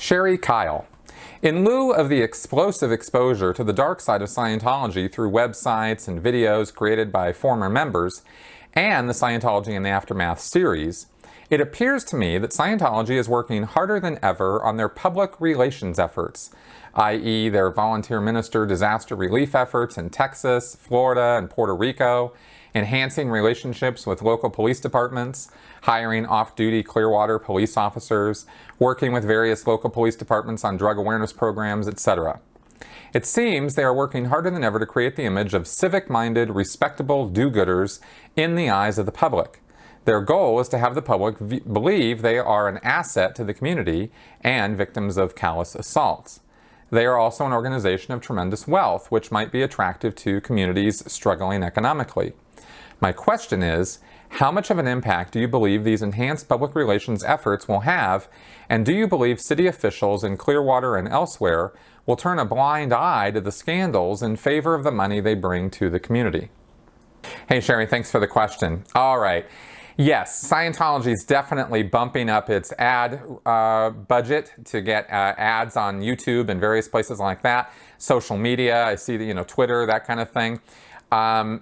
Sherry Kyle. In lieu of the explosive exposure to the dark side of Scientology through websites and videos created by former members and the Scientology in the Aftermath series, it appears to me that Scientology is working harder than ever on their public relations efforts, i.e. their volunteer minister disaster relief efforts in Texas, Florida, and Puerto Rico, enhancing relationships with local police departments, hiring off-duty Clearwater police officers, working with various local police departments on drug awareness programs, etc. It seems they are working harder than ever to create the image of civic-minded, respectable do-gooders in the eyes of the public. Their goal is to have the public believe they are an asset to the community and victims of callous assaults. They are also an organization of tremendous wealth, which might be attractive to communities struggling economically. My question is, how much of an impact do you believe these enhanced public relations efforts will have, and do you believe city officials in Clearwater and elsewhere will turn a blind eye to the scandals in favor of the money they bring to the community? Hey Sherry, thanks for the question. All right. Yes, Scientology is definitely bumping up its ad budget to get ads on YouTube and various places like that. Social media, I see that, Twitter, that kind of thing.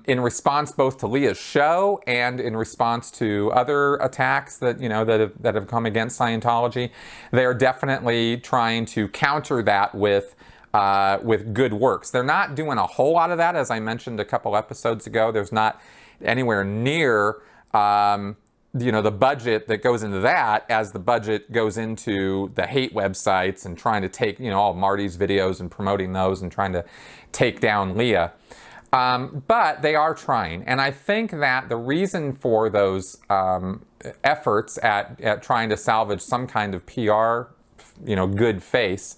In response both to Leah's show and in response to other attacks that that have come against Scientology, they're definitely trying to counter that with good works. They're not doing a whole lot of that, as I mentioned a couple episodes ago. There's not anywhere near the budget that goes into that as the budget goes into the hate websites and trying to take all Marty's videos and promoting those and trying to take down Leah. But they are trying, and I think that the reason for those efforts at trying to salvage some kind of PR, good face,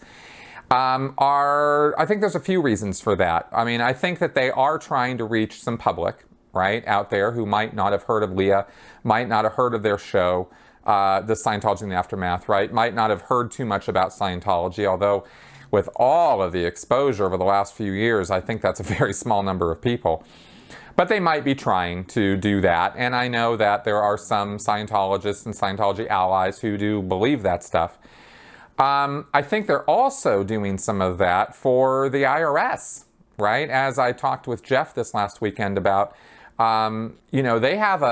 I think there's a few reasons for that. I mean, I think that they are trying to reach some public, right, out there who might not have heard of Leah, might not have heard of their show, the Scientology in the Aftermath, right, might not have heard too much about Scientology, although with all of the exposure over the last few years, I think that's a very small number of people. But they might be trying to do that, and I know that there are some Scientologists and Scientology allies who do believe that stuff. I think they're also doing some of that for the IRS, right? As I talked with Jeff this last weekend about, they have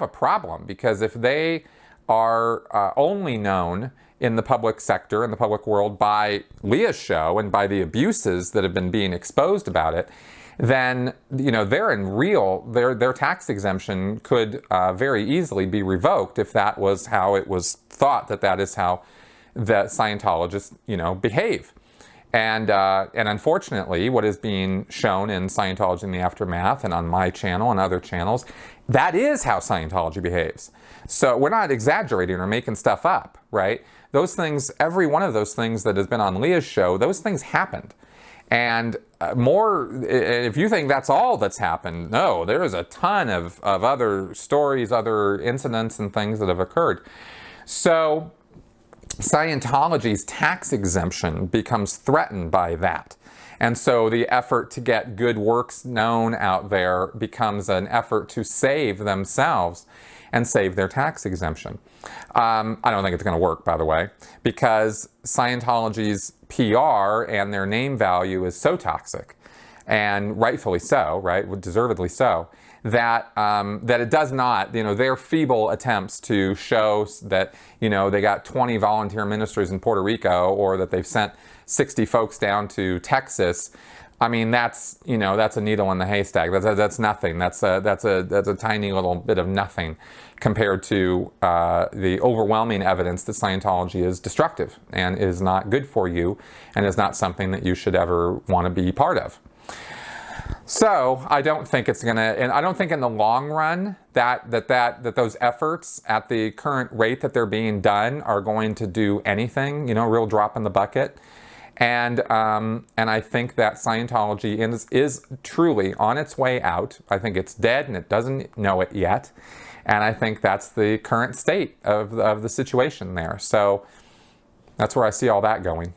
a problem, because if they are only known in the public sector, in the public world, by Leah's show and by the abuses that have been being exposed about it, then they're in their tax exemption could very easily be revoked if that was how it was thought that is how the Scientologists behave. And unfortunately, what is being shown in Scientology in the Aftermath and on my channel and other channels, that is how Scientology behaves. So we're not exaggerating or making stuff up, right? Those things, every one of those things that has been on Leah's show, those things happened. And if you think that's all that's happened, no, there is a ton of other stories, other incidents and things that have occurred. So Scientology's tax exemption becomes threatened by that. And so the effort to get good works known out there becomes an effort to save themselves and save their tax exemption. I don't think it's going to work, by the way, because Scientology's PR and their name value is so toxic, and rightfully so, right, deservedly so, that it does not, their feeble attempts to show that, they got 20 volunteer ministers in Puerto Rico, or that they've sent 60 folks down to Texas. I mean, that's a needle in the haystack. That's nothing. That's a tiny little bit of nothing compared to the overwhelming evidence that Scientology is destructive and is not good for you and is not something that you should ever want to be part of. So I don't think it's going to, and I don't think in the long run that those efforts at the current rate that they're being done are going to do anything, real drop in the bucket. And I think that Scientology is truly on its way out. I think it's dead and it doesn't know it yet. And I think that's the current state of the situation there. So that's where I see all that going.